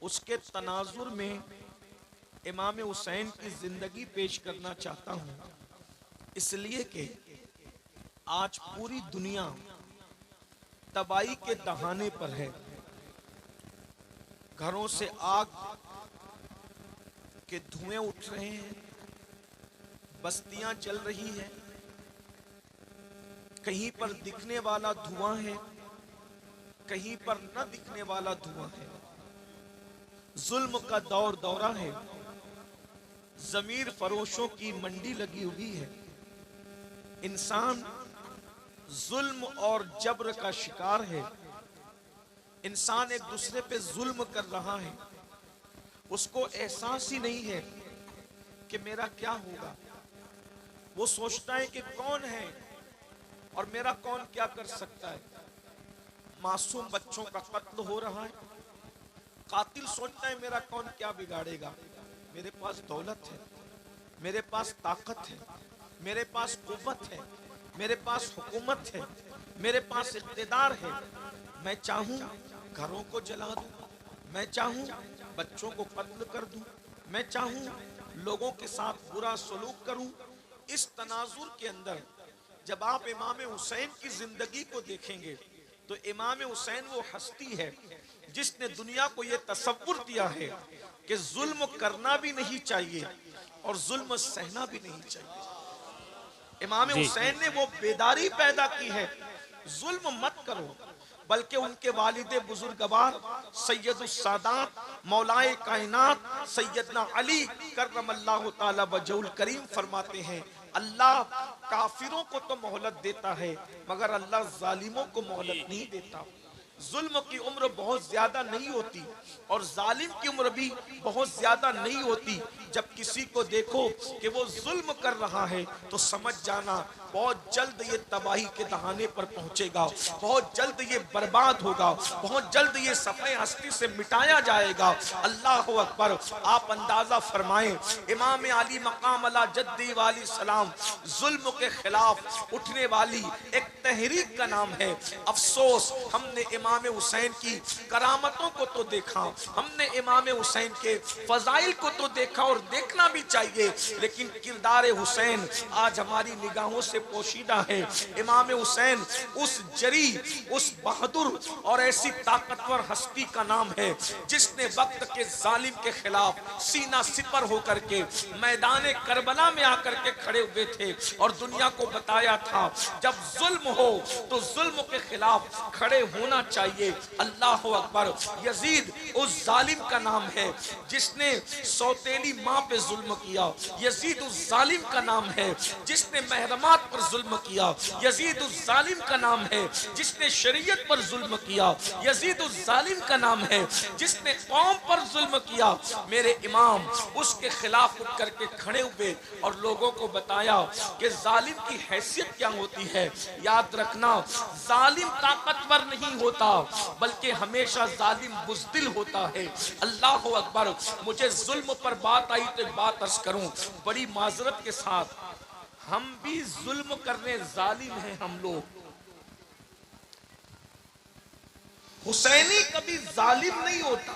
उसके तनाजुर में इमाम हुसैन की जिंदगी पेश करना चाहता हूं, इसलिए कि आज पूरी दुनिया तबाही के दहाने पर है। घरों से आग के धुएं उठ रहे हैं, बस्तियां जल रही हैं, कहीं पर दिखने वाला धुआं है, कहीं पर न दिखने वाला धुआं है। जुल्म का दौर दौरा है, जमीर फरोशों की मंडी लगी हुई है। इंसान जुल्म और जबर का शिकार है। इंसान एक दूसरे पे जुल्म कर रहा है, उसको एहसास ही नहीं है कि मेरा क्या होगा। वो सोचता है कि कौन है और मेरा कौन क्या कर सकता है। मासूम बच्चों का कत्ल हो रहा है, कातिल सोचता है मेरा कौन क्या बिगाड़ेगा। मेरे पास दौलत है, मेरे पास ताकत है, मेरे पास कुव्वत है, मेरे पास हुकूमत है, मेरे पास इख्तिदार है। मैं चाहूं घरों को जला दूं, मैं चाहूं बच्चों को कत्ल कर दूं, मैं चाहूं लोगों के साथ बुरा सलूक करूं। इस तनाजुर के अंदर जब आप इमाम हुसैन की जिंदगी को देखेंगे तो इमाम हुसैन वो हस्ती है जिसने दुनिया को ये तसव्वुर दिया है कि जुल्म करना भी नहीं चाहिए और जुल्म सहना भी नहीं चाहिए। इमाम हुसैन ने वो बेदारी पैदा की है, जुल्म मत करो, बल्कि उनके वालिदे बुजुर्गवार सैयदुस सादात मौलाए कायनात सैयदना अली करमल्लाहु ताला वजहुल करीम फरमाते हैं, अल्लाह काफिरों को तो मोहलत देता है मगर अल्लाह जालिमों को मोहलत नहीं देता। जुल्म की उम्र बहुत ज्यादा नहीं होती और जालिम की उम्र भी बहुत ज्यादा नहीं होती। जब किसी को देखो कि वो जुल्म कर रहा है तो समझ जाना बहुत जल्द ये तबाही के दहाने पर पहुंचेगा, बहुत जल्द ये बर्बाद होगा, बहुत जल्द ये सफे हस्ती से मिटाया जाएगा। अल्लाह अकबर। आप अंदाजा फरमाएं, इमाम अली मकाम अला जद्दी वाली सलाम जुल्म के खिलाफ उठने वाली एक तहरीक का नाम है। अफसोस हमने इमाम हुसैन की करामतों को तो देखा, हमने इमाम हुसैन के फजाइल को तो देखा और देखना भी चाहिए, लेकिन किरदार हुसैन आज हमारी निगाहों से पोशीदा है। इमाम हुसैन उस जरी, उस बहादुर और ऐसी ताकतवर हस्ती का नाम है जिसने वक्त के जालिम के खिलाफ सीना सिपर होकर के मैदान करबला में आकर के खड़े हुए थे और दुनिया को बताया था जब जुल्म हो तो जुल्म के खिलाफ खड़े होना चाहिए। अल्लाह अकबर। यजीद उस जालिम का नाम है जिसने सौतेली माँ पे जुल्म किया। यजीद उस जालिम का नाम है जिसने महरमात पर जुल्म किया। यजीद उस जालिम का नाम है जिसने शरीयत पर जुल्म किया। यजीद उस जालिम का नाम है जिसने कौम पर जुल्म किया। मेरे इमाम उसके खिलाफ उठ करके खड़े हुए और लोगों को बताया कि जालिम की हैसियत क्या होती है। याद रखना, जालिम ताकतवर नहीं होता बल्कि हमेशा जालिम बुज़दिल होता है। अल्लाह अकबर। मुझे जुल्म पर बात आई तो बात अर्ज करूं बड़ी माजरत के साथ, हम भी जुल्म करने जालिम हैं हम लोग। हुसैनी कभी जालिम नहीं होता,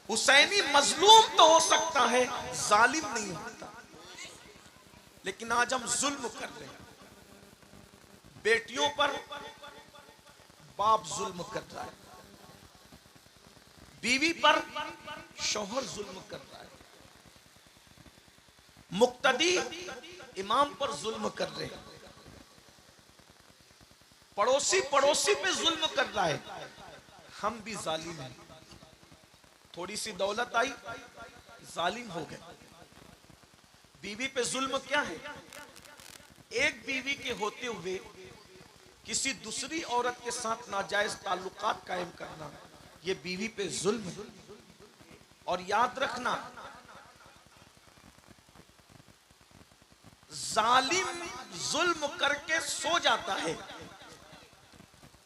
हुसैनी मजलूम तो हो सकता है, जालिम नहीं होता। लेकिन आज हम जुल्म कर रहे हैं। बेटियों पर बाप जुल्म कर रहा है, बीवी पर शौहर जुल्म कर रहा है, मुक्तदी इमाम पर जुल्म कर रहे हैं, पड़ोसी पड़ोसी पे जुल्म कर रहा है। हम भी जालिम हैं। थोड़ी सी दौलत आई, जालिम हो गए। बीवी पे जुल्म क्या है? एक बीवी के होते हुए किसी दूसरी औरत के साथ नाजायज ताल्लुकात कायम करना, ये बीवी पे जुल्म है। और याद रखना, जालिम जुल्म करके सो जाता है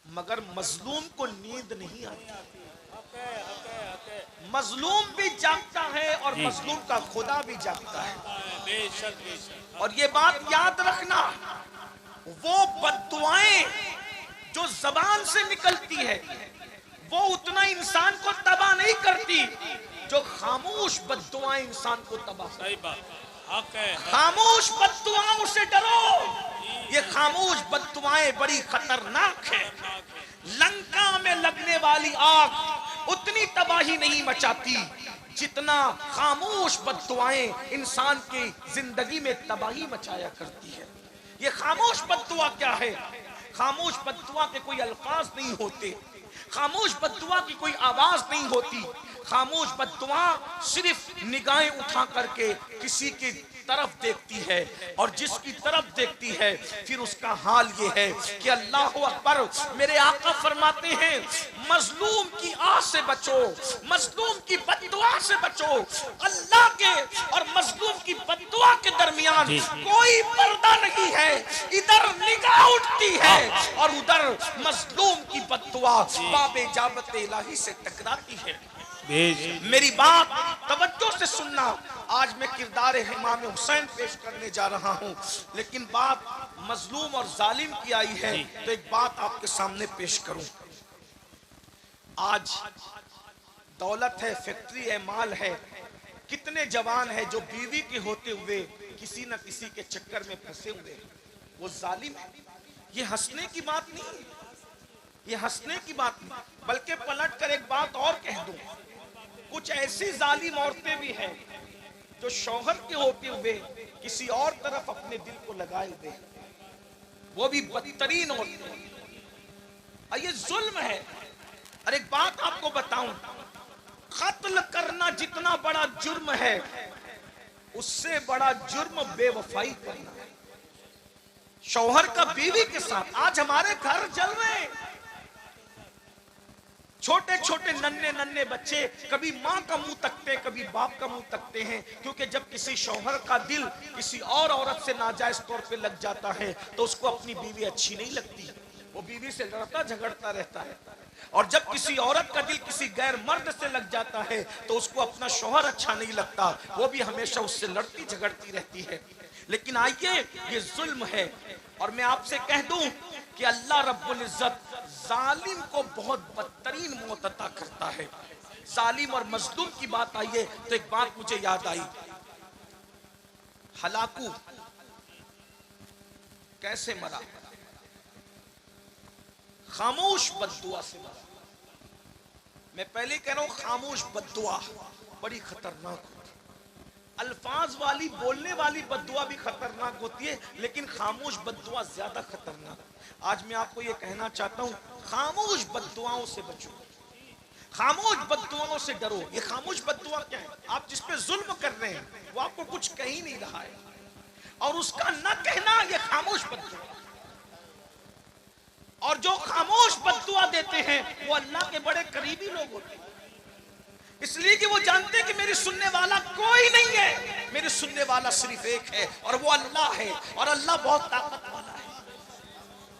मगर मजलूम को नींद नहीं आती। मजलूम भी जागता है और मजलूम का खुदा भी जागता है। और ये बात याद रखना, वो बद्दुआएं जो जबान से निकलती है वो उतना इंसान को तबाह नहीं नहीं करती जो खामोश बद्दुआएं इंसान को तबाह। सही बात, हक है। खामोश बद्दुआओं से डरो, ये खामोश बद्दुआएं बड़ी खतरनाक है। लंका में लगने वाली आग उतनी तबाही नहीं मचाती जितना खामोश बद्दुआएं इंसान की जिंदगी में तबाही मचाया करती है। ये खामोश बद्दुआ क्या है? खामोश बद्दुआ के कोई अल्फाज नहीं होते, खामोश बद्दुआ की कोई आवाज नहीं होती। खामोश बद्दुआ सिर्फ निगाहें उठा करके किसी की तरफ देखती है, और जिसकी तरफ देखती है फिर उसका हाल ये है कि अल्लाह अकबर, मेरे आका फरमाते हैं मजलूम की आह से बचो, मजलूम की बद्दुआ से बचो। अल्लाह के और मजलूम की बद्दुआ के दरमियान कोई पर्दा नहीं है। इधर निगाह उठती है और उधर मजलूम की बद्दुआ बाबे जाबत इलाही से टकराती है। मेरी बात तवज्जो से सुनना। आज मैं किरदार इमाम हुसैन पेश करने जा रहा हूं, लेकिन बात मजलूम और जालिम की आई है तो एक बात आपके सामने पेश करूं। आज दौलत है, फैक्ट्री है, माल है, कितने जवान है जो बीवी के होते हुए किसी न किसी के चक्कर में फंसे हुए हैं, वो जालिम है। ये हंसने की बात नहीं, ये हंसने की बात नहीं, बल्कि पलट कर एक बात और कह दूं, कुछ ऐसी जालिम औरतें भी हैं जो शौहर के होते हुए किसी और तरफ अपने दिल को लगाए हुए, वो भी बदतरीन औरतें। ये जुल्म है। और एक बात आपको बताऊं, कत्ल करना जितना बड़ा जुर्म है उससे बड़ा जुर्म बेवफाई करना है। शौहर का बीवी के साथ आज हमारे घर जल रहे हैं, छोटे छोटे नन्हे नन्हे बच्चे कभी माँ का मुंह तकते, कभी बाप का मुंह तकते हैं, क्योंकि जब किसी शौहर का दिल किसी और औरत से नाजायज तौर पे लग जाता है तो उसको अपनी बीवी अच्छी नहीं लगती, वो बीवी से लड़ता झगड़ता रहता है। और जब किसी औरत का दिल किसी गैर मर्द से लग जाता है तो उसको अपना शौहर अच्छा नहीं लगता, वो भी हमेशा उससे लड़ती झगड़ती रहती है। लेकिन आइए, ये जुल्म है। और मैं आपसे कह दूं कि अल्लाह रब्बुल इज्जत जालिम को बहुत बदतरीन मौत अता करता है। जालिम और मजलूम की बात आई है तो एक बात मुझे याद आई, हलाकू कैसे मरा? खामोश बद्दुआ से मरा। मैं पहले कह रहा हूं, खामोश बद्दुआ बड़ी खतरनाक होती है। अल्फाज वाली बोलने वाली बद्दुआ भी खतरनाक होती है, लेकिन खामोश बद्दुआ ज्यादा खतरनाक। आज मैं आपको यह कहना चाहता हूं, खामोश बद्दुआओं से बचो, खामोश बद्दुआओं से डरो। ये खामोश बद्दुआ क्या है? आप जिस पे जुल्म कर रहे हैं वो आपको कुछ कह ही नहीं रहा है, और उसका न कहना ये खामोश बद्दुआ। और जो खामोश बद्दुआ देते हैं वो अल्लाह के बड़े करीबी लोग होते हैं, इसलिए कि वो जानते हैं कि मेरी सुनने वाला कोई नहीं है, मेरे सुनने वाला सिर्फ एक है और वो अल्लाह है, और अल्लाह बहुत ताकत वाला है।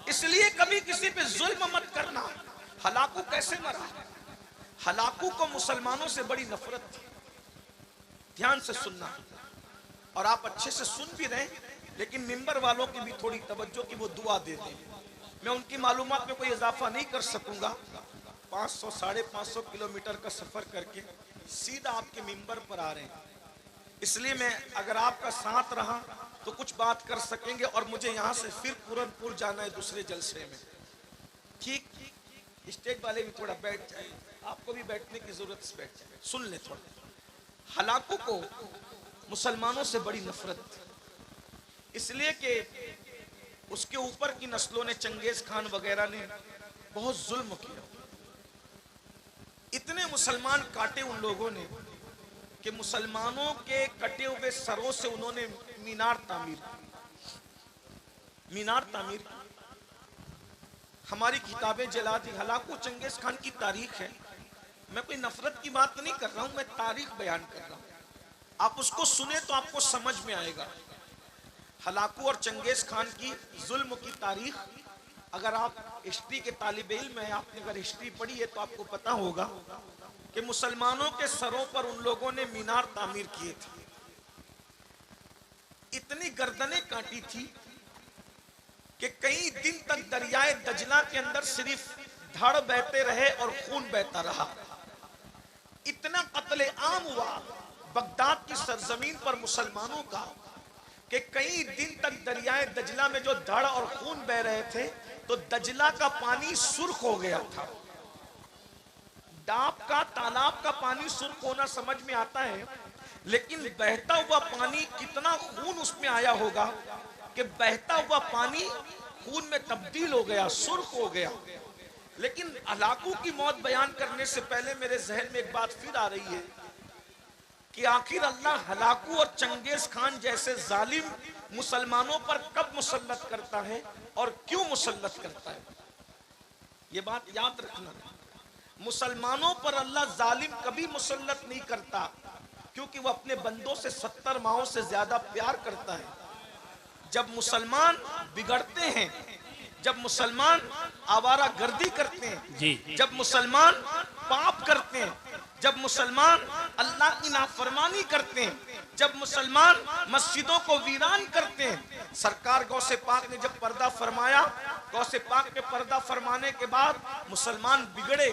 इसलिए कभी किसी पे जुल्म मत करना। हलाकू कैसे मरा? हलाकू को मुसलमानों से बड़ी नफरत थी। ध्यान से सुनना, और आप अच्छे से सुन भी रहे, लेकिन मिंबर वालों की भी थोड़ी तवज्जो की वो दुआ दे दें। मैं उनकी मालूमात में कोई इजाफा नहीं कर सकूंगा। 500 550 किलोमीटर का सफर करके सीधा आपके मिंबर पर आ रहे हैं, इसलिए मैं अगर आपका साथ रहा तो कुछ बात कर सकेंगे, और मुझे यहाँ से फिर पूरनपुर जाना है दूसरे जलसे में। ठीक, स्टेज वाले भी थोड़ा बैठ जाए, आपको भी बैठने की जरूरत से बैठ जाए, सुन ले थोड़ा। हलाकू को मुसलमानों से बड़ी नफरत, इसलिए कि उसके ऊपर की नस्लों ने, चंगेज खान वगैरह ने बहुत जुल्म किया। इतने मुसलमान काटे उन लोगों ने कि मुसलमानों के कटे हुए सरों से उन्होंने मीनार तामीर की। हमारी किताबें जला दी। हलाकू चंगेज खान की तारीख है, मैं कोई नफरत की बात नहीं कर रहा हूं, मैं तारीख बयान कर रहा हूं। आप उसको सुने तो आपको समझ में आएगा। हलाकू और चंगेज खान की जुल्म की तारीख, अगर आप हिस्ट्री के तालिब इल्म हैं, आपने अगर हिस्ट्री पढ़ी है तो आपको पता होगा कि मुसलमानों के सरों पर उन लोगों ने मीनार तामीर किए थे। इतनी गर्दनें काटी थी कि कई दिन तक दरियाए दजला के अंदर सिर्फ धड़ बहते रहे और खून बहता रहा। कत्लेआम हुआ बगदाद की सरजमीन पर मुसलमानों का कि कई दिन तक दरियाए दजला में जो धड़ और खून बह रहे थे तो दजला का पानी सुर्ख हो गया था। डाब का तालाब का पानी सुर्ख होना समझ में आता है, लेकिन बहता हुआ पानी कितना खून उसमें आया होगा कि बहता हुआ पानी खून में तब्दील हो गया, सुर्ख हो गया। लेकिन हलाकू की मौत बयान करने से पहले मेरे जहन में एक बात फिर आ रही है कि आखिर अल्लाह हलाकू और चंगेज खान जैसे जालिम मुसलमानों पर कब मुसल्लत करता है और क्यों मुसल्लत करता है। ये बात याद रखना, मुसलमानों पर अल्लाह जालिम कभी मुसल्लत नहीं करता, क्योंकि वो अपने बंदों से 70 माओं से ज्यादा प्यार करता है। जब मुसलमान बिगड़ते हैं, जब मुसलमान आवारा गर्दी करते हैं, जब मुसलमान पाप करते हैं, जब मुसलमान अल्लाह की नाफरमानी करते हैं, जब मुसलमान मस्जिदों को वीरान करते हैं। सरकार गौसे पाक ने जब पर्दा फरमाया, गौसे पाक के पर्दा फरमाने के बाद मुसलमान बिगड़े।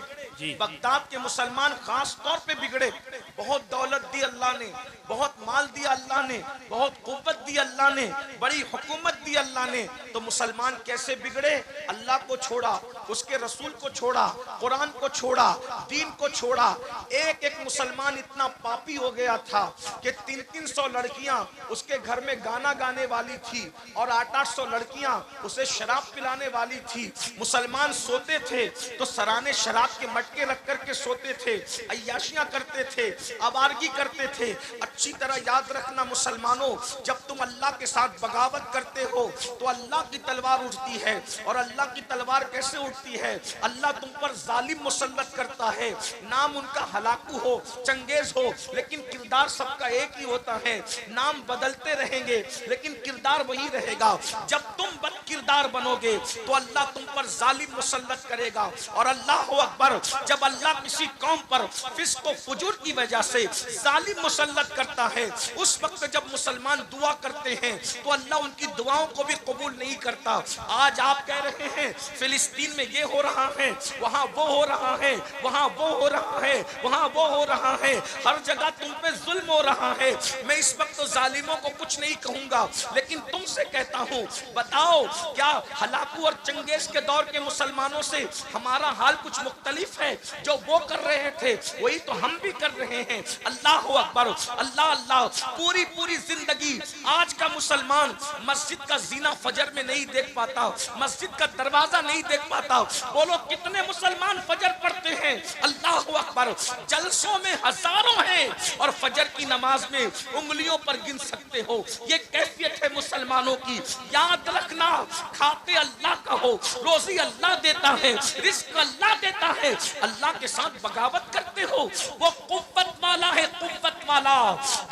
बगदाद के मुसलमान खास तौर पे बिगड़े। बहुत दौलत दी अल्लाह ने, बहुत माल दिया अल्लाह ने, बहुत कुव्वत दी अल्लाह ने, बड़ी हुकूमत दी अल्लाह ने, तो मुसलमान कैसे बिगड़े। अल्लाह को छोड़ा, उसके रसूल को छोड़ा, कुरान को छोड़ा, दीन को छोड़ा। एक एक मुसलमान इतना पापी हो गया था कि 300-300 लड़कियां उसके घर में गाना गाने वाली थी और 800-800 लड़कियां उसे शराब पिलाने वाली थी। मुसलमान सोते थे तो सराने शराब के मटके रख करके सोते थे, अय्याशियां करते थे, आवारगी करते थे। अच्छी तरह याद रखना मुसलमानों, जब तुम अल्लाह के साथ बगावत करते हो तो अल्लाह की तलवार उठती है। और अल्लाह की तलवार कैसे उठती है, अल्लाह तुम पर जालिम मुसल्लत करता है। नाम उनका हलाकू हो, चंगेज हो, लेकिन किरदार सबका एक ही होता है। नाम बदलते रहेंगे लेकिन किरदार वही रहेगा। जब तुम बद किरदार बनोगे तो अल्लाह तुम पर जालिम मुसल्लत करेगा। और अल्लाह हो अकबर, जब अल्लाह किसी कौम पर फिस्क और फुजूर की वजह से जालिम मुसल्लत करता है, उस वक्त जब मुसलमान दुआ करते हैं तो अल्लाह उनकी दुआओं को भी कबूल नहीं करता। आज आप कह रहे हैं फिलिस्तीन में ये हो रहा है, वहां वो हो रहा है, वहां वो हो रहा है, वहां वो हो रहा है, हर जगह तुम पे जुल्म हो रहा है। मैं इस वक्त तो जालिमों को कुछ नहीं कहूंगा, लेकिन तुमसे कहता हूं, बताओ क्या हलाकू और चंगेज के दौर के मुसलमानों से हमारा हाल कुछ मुख्तलिफ है। जो वो कर रहे थे वही तो हम भी कर रहे हैं। अल्लाह अकबर, अल्लाह अल्लाह। पूरी पूरी जिंदगी आज का मुसलमान मस्जिद का जीना फजर में नहीं देख पाता, मस्जिद का दरवाजा नहीं देख पाता। बोलो कितने मुसलमान फजर पढ़ते हैं, अल्लाह अकबर, जलसों में हजारों हैं और फजर की नमाज में उंगलियों पर गिन सकते हो। ये कैफियत है मुसलमानों की। याद रखना, खाते अल्लाह का हो, रोजी अल्लाह देता है, रिस्क अल्लाह देता है। अल्लाह के साथ बगावत करते हो, वो कुव्वत वाला है, कुव्वत वाला।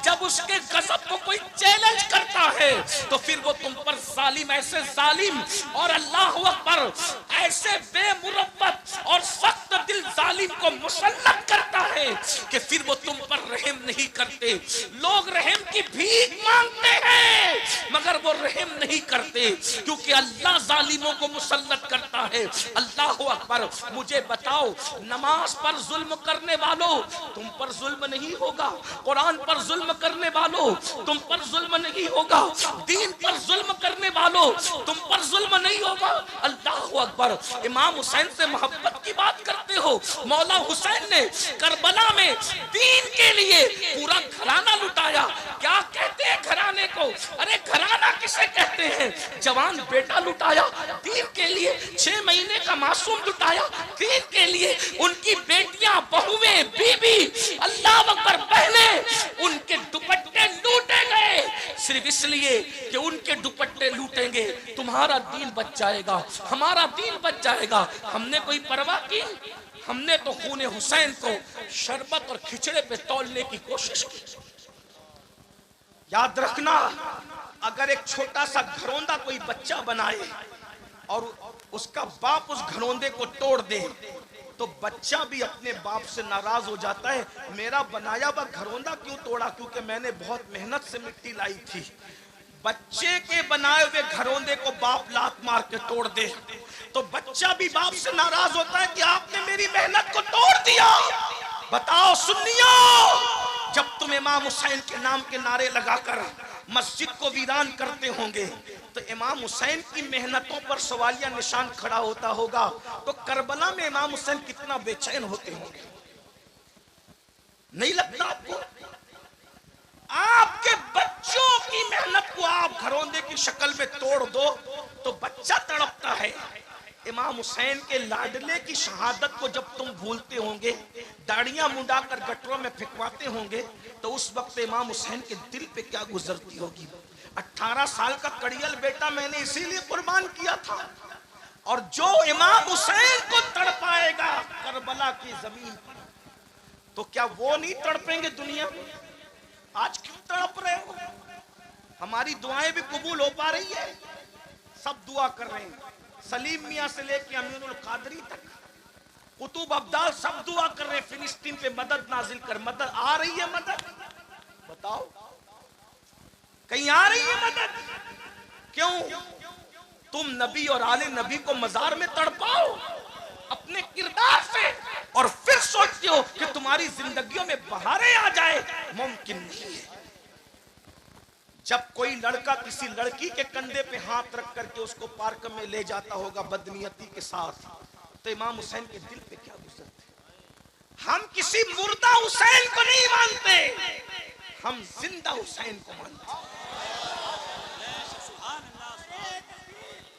जब उसके गजब को कोई चैलेंज करता है तो फिर वो तुम पर जालिम, ऐसे जालिम और अल्लाह अकबर ऐसे बेमुरव्वत और सख्त दिल जालिम को मुसल्लत करता है कि फिर वो तुम पर रहम नहीं करते। लोग रहम की भीख मांगते हैं मगर वो रहम नहीं करते, क्योंकि अल्लाह जालिमों को मुसल्लत करता है। अल्लाह अकबर। मुझे बताओ, नमाज पर जुल्म करने वालों तुम पर जुल्म नहीं होगा, कुरान पर जुल्म करने वालों तुम पर जुल्म नहीं होगा, दीन पर जुल्म करने वालों तुम पर जुल्म नहीं होगा। अल्लाह अकबर। इमाम हुसैन से मोहब्बत की बात करते हो, मौला हुसैन ने करबला में दीन के लिए पूरा घराना लुटाया। क्या कहते हैं घराने को? अरे घराना किसे कहते हैं? जवान बेटा लुटाया दीन के लिए, 6 महीने का मासूम लुटाया दीन के लिए, उनकी बेटियां, बहुएं, बीबी, अल्लाह अकबर, बहने, उनके दुपट्टे लूटे गए सिर्फ इसलिए कि उनके दुपट्टे लूटेंगे तुम्हारा दीन बच जाएगा, हमारा दीन बच जाएगा। हमने कोई परवाह की? हमने तो खूने हुसैन को शरबत और खिचड़े पे तौलने की कोशिश की। याद रखना, अगर एक छोटा सा घरौंदा कोई बच्चा बनाए और उसका बाप उस घरौंदे को तोड़ दे तो बच्चा भी अपने बाप से नाराज हो जाता है, मेरा बनाया हुआ घरौंदा क्यों तोड़ा, क्योंकि मैंने बहुत मेहनत से मिट्टी लाई थी। बच्चे के बनाए हुए घरौंदे को बाप लात मार के तोड़ दे तो बच्चा भी बाप से नाराज होता है कि आपने मेरी मेहनत को तोड़ दिया। बताओ सुन्नियों, जब तुम इमाम हुसैन के नाम के नारे लगाकर मस्जिद को वीरान करते होंगे तो इमाम हुसैन की मेहनतों पर सवालिया निशान खड़ा होता होगा, तो करबला में इमाम हुसैन कितना बेचैन होते होंगे। नहीं लगता आपको? आपके बच्चों की मेहनत को आप घरौंदे की शक्ल में तोड़ दो तो बच्चा तड़पता है। इमाम हुसैन के लाडले की शहादत को जब तुम भूलते होंगे, दाढ़ियां मुंडाकर गटरों में फेंकवाते होंगे, तो उस वक्त इमाम हुसैन के दिल पे क्या गुजरती होगी। 18 साल का कड़ियल बेटा मैंने इसीलिए कुर्बान किया था। और जो इमाम हुसैन को तड़पाएगा करबला की जमीन पर, तो क्या वो नहीं तड़पेंगे दुनिया में? आज क्यों तड़प रहे हो? हमारी दुआएं भी कबूल हो पा रही है? सब दुआ कर रहे हैं, सलीम मियां से लेके अमीनुल कादरी तक, कुतुब अब्दाल सब दुआ कर रहे हैं फिलिस्तीन पे मदद नाजिल कर। मदद आ रही है? मदद बताओ, कहीं आ रही है मदद? क्यों? तुम नबी और आले नबी को मजार में तड़पाओ अपने किरदार से, और फिर सोचते हो कि तुम्हारी जिंदगियों में बहारें आ जाए। मुमकिन नहीं है। जब कोई लड़का किसी लड़की के कंधे पे हाथ रख करके उसको पार्क में ले जाता होगा बदनियती के साथ, तो इमाम हुसैन के दिल पे क्या गुजरते। हम किसी मुर्दा हुसैन को नहीं मानते, हम जिंदा हुसैन को मानते।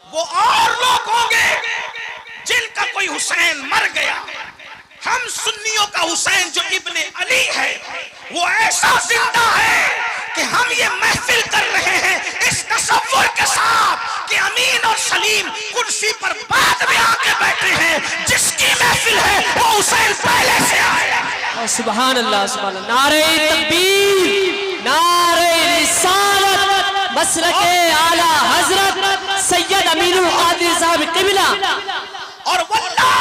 वो और लोग होंगे जिनका कोई हुसैन मर गया। हम सुन्नियों का हुसैन जो इब्ने अली है वो ऐसा जिंदा है कि हम ये महफिल कर रहे हैं इस तसव्वुर के साथ कि अमीन और सलीम कुर्सी पर बाद में आके बैठे हैं। जिसकी महफिल है वो हुसैन पहले से आया। सुभान अल्लाह, सुभान अल्लाह। नारे तकबीर, नारे रिसालत, मसलके आला हजरत सैयद अमीनुल कादिर साहब किबला। और वल्लाह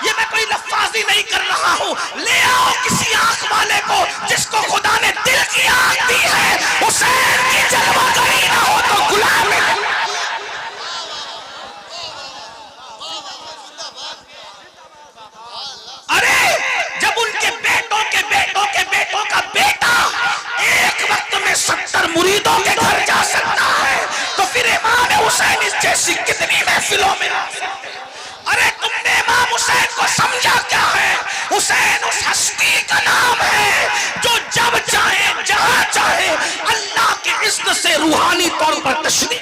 ये मैं कोई लफ्ज़ी नहीं कर रहा हूँ। ले आओ किसी आंख वाले को जिसको खुदा ने दिल की आंख दी है। हुसैन की जलवागरी ना हो तो गुलाम। अरे जब उनके बेटों के बेटों के बेटों का बेटा एक वक्त में 70 मुरीदों के घर जा सकता है, तो फिर इमाम हुसैन इस जैसी कितनी महफिलों में। अरे तुमने इमाम हुसैन को समझा क्या है? हुसैन उस हस्ती का नाम है जो जब चाहे जहां चाहे अल्लाह के इज्जत से रूहानी तौर पर तशरीफ